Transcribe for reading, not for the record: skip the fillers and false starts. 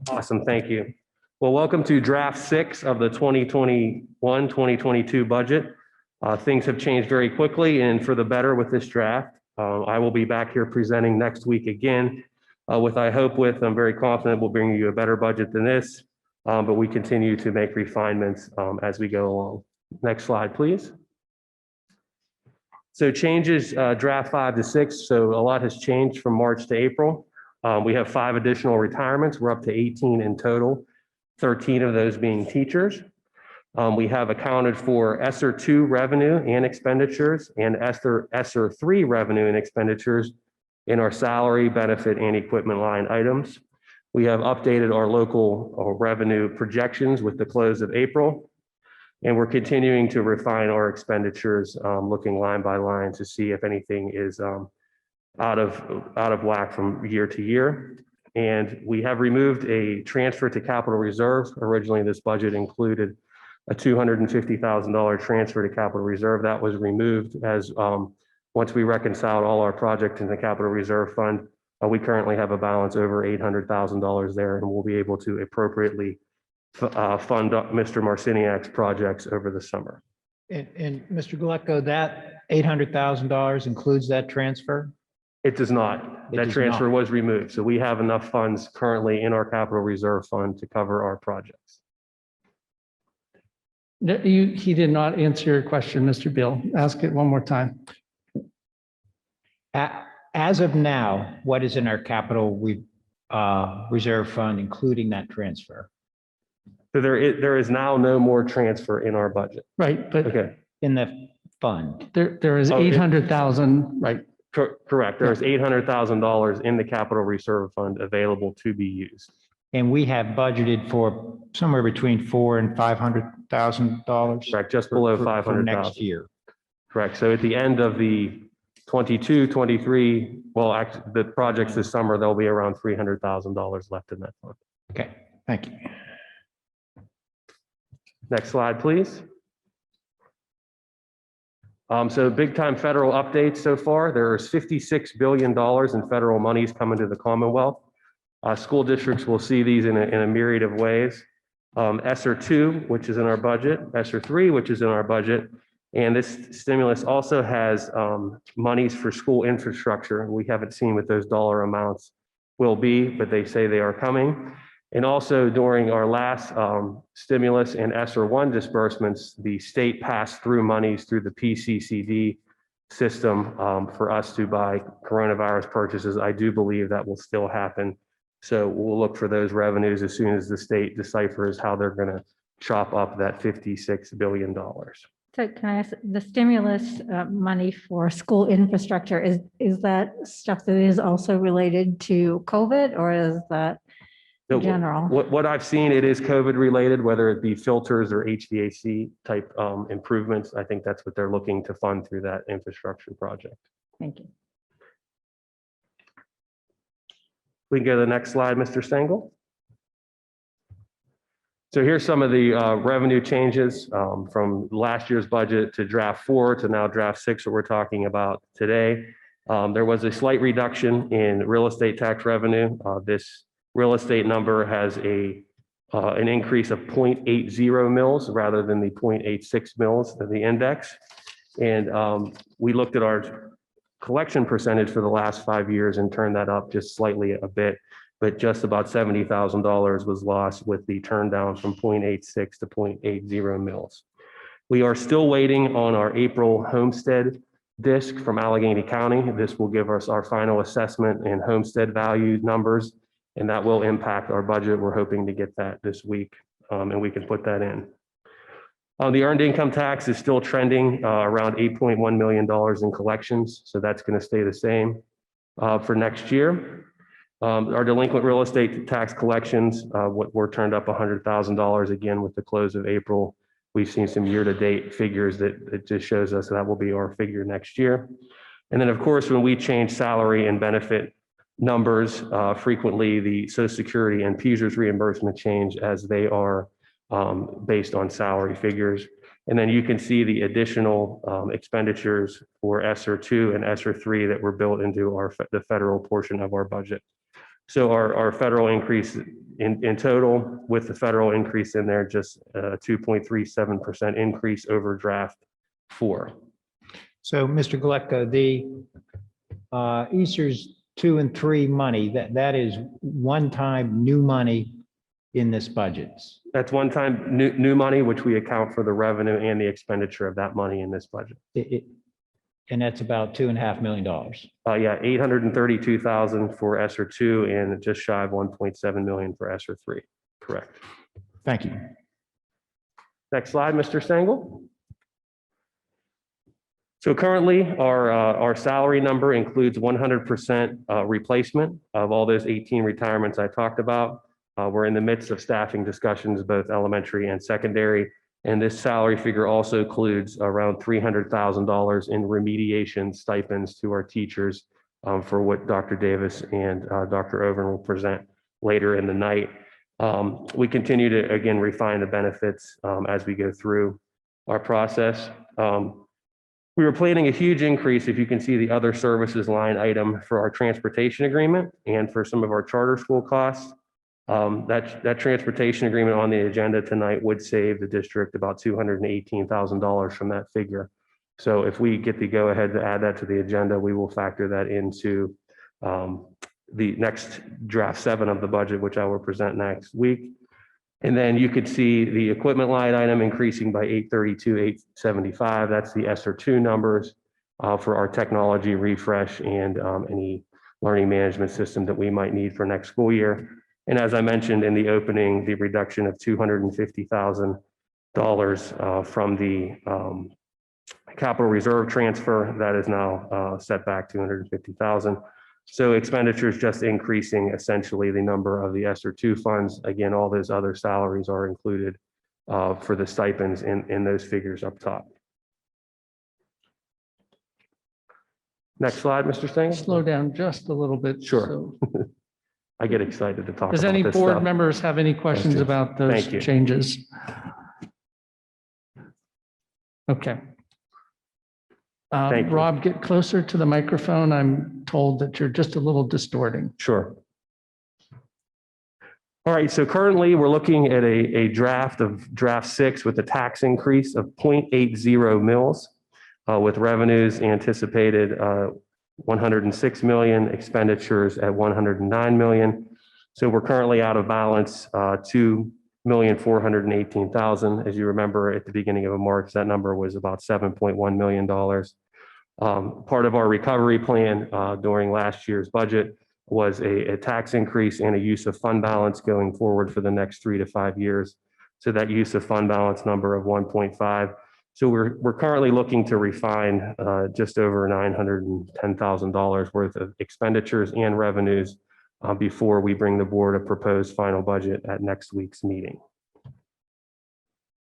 Awesome, thank you. Well, welcome to draft 6 of the 2021-2022 budget. Things have changed very quickly and for the better with this draft. I will be back here presenting next week again I'm very confident we'll bring you a better budget than this, but we continue to make refinements as we go along. Next slide, please. So changes, draft 5 to 6. So a lot has changed from March to April. We have 5 additional retirements. We're up to 18 in total, 13 of those being teachers. We have accounted for ESSER 2 revenue and expenditures and ESSER 3 revenue and expenditures in our salary, benefit, and equipment line items. We have updated our local revenue projections with the close of April. And we're continuing to refine our expenditures, looking line by line to see if anything is out of whack from year to year. And we have removed a transfer to capital reserve. Originally, this budget included a $250,000 transfer to capital reserve. That was removed as once we reconciled all our projects in the capital reserve fund, we currently have a balance over $800,000 there, and we'll be able to appropriately fund Mr. Marciniak's projects over the summer. And Mr. Galecko, that $800,000 includes that transfer? It does not. It That does transfer not. was removed. So we have enough funds currently in our capital reserve fund to cover our projects. No, he did not answer your question, Mr. Beal. Ask it one more time. As of now, what is in our capital reserve fund, including that transfer? So there is now no more transfer in our budget. Right, but Okay, In the fund? there is Oh, it- 800,000, right? correct. There is $800,000 in the capital reserve fund available to be used. And we have budgeted for somewhere between $400,000 and $500,000. Correct, just below for 500,000. next year. Correct. So at the end of the 22, 23, well, actually, the projects this summer, there'll be around $300,000 left in that fund. Okay, thank you. Next slide, please. So big time federal updates so far. There's $56 billion in federal monies coming to the Commonwealth. School districts will see these in a myriad of ways. ESSER 2, which is in our budget, ESSER 3, which is in our budget. And this stimulus also has monies for school infrastructure. We haven't seen what those dollar amounts will be, but they say they are coming. And also during our last stimulus and ESSER 1 disbursements, the state passed through monies through the PCCD system for us to buy coronavirus purchases. I do believe that will still happen. So we'll look for those revenues as soon as the state deciphers how they're going to chop up that $56 billion. So can I ask, the stimulus money for school infrastructure, is that stuff that is also related to COVID, or is that So general? What I've seen, it is COVID related, whether it be filters or HVAC type improvements. I think that's what they're looking to fund through that infrastructure project. Thank you. We can go to the next slide, Mr. Stengel. So here's some of the revenue changes from last year's budget to draft 4 to now draft 6 that we're talking about today. There was a slight reduction in real estate tax revenue. This real estate number has an increase of 0.80 mils rather than the 0.86 mils of the index. And we looked at our collection percentage for the last 5 years and turned that up just slightly a bit, but just about $70,000 was lost with the turn down from 0.86 to 0.80 mils. We are still waiting on our April homestead disc from Allegheny County. This will give us our final assessment and homestead value numbers, and that will impact our budget. We're hoping to get that this week, and we can put that in. The earned income tax is still trending around $8.1 million in collections, so that's going to stay the same for next year. Our delinquent real estate tax collections were turned up $100,000 again with the close of April. We've seen some year-to-date figures that it just shows us that will be our figure next year. And then, of course, when we change salary and benefit numbers, frequently the Social Security and PSERS reimbursement change as they are based on salary figures. And then you can see the additional expenditures for ESSER 2 and ESSER 3 that were built into the federal portion of our budget. So our federal increase in total, with the federal increase in there, just a 2.37% increase over draft 4. So, Mr. Galecka, the Easter's 2 and 3 money, that is one-time new money in this budget. That's one-time new money, which we account for the revenue and the expenditure of that money in this budget. And that's about $2.5 million. Yeah, 832,000 for ESSER 2 and just shy of 1.7 million for ESSER 3. Correct. Thank you. Next slide, Mr. Stengel. So currently, our salary number includes 100% replacement of all those 18 retirements I talked about. We're in the midst of staffing discussions, both elementary and secondary. And this salary figure also includes around $300,000 in remediation stipends to our teachers for what Dr. Davis and Dr. Overn will present later in the night. We continue to, again, refine the benefits as we go through our process. We were planning a huge increase, if you can see the other services line item, for our transportation agreement and for some of our charter school costs. That transportation agreement on the agenda tonight would save the district about $218,000 from that figure. So if we get the go ahead to add that to the agenda, we will factor that into the next draft 7 of the budget, which I will present next week. And then you could see the equipment line item increasing by 832,875. That's the ESSER 2 numbers for our technology refresh and any learning management system that we might need for next school year. And as I mentioned in the opening, the reduction of $250,000 from the capital reserve transfer, that is now set back $250,000. So expenditures just increasing essentially the number of the ESSER 2 funds. Again, all those other salaries are included for the stipends in those figures up top. Next slide, Mr. Stengel. Slow down just a little bit. Sure. So, I get excited to talk does about any this board stuff. members have any questions you. about those Thank you. changes? Okay. Thank you. Rob, get closer to the microphone. I'm told that you're just a little distorting. Sure. All right, so currently we're looking at a draft 6 with a tax increase of 0.80 mils with revenues anticipated 106 million, expenditures at 109 million. So we're currently out of balance 2,418,000. As you remember, at the beginning of March, that number was about $7.1 million. Part of our recovery plan during last year's budget was a tax increase and a use of fund balance going forward for the next 3 to 5 years. So that use of fund balance number of 1.5. So we're currently looking to refine just over $910,000 worth of expenditures and revenues before we bring the board a proposed final budget at next week's meeting.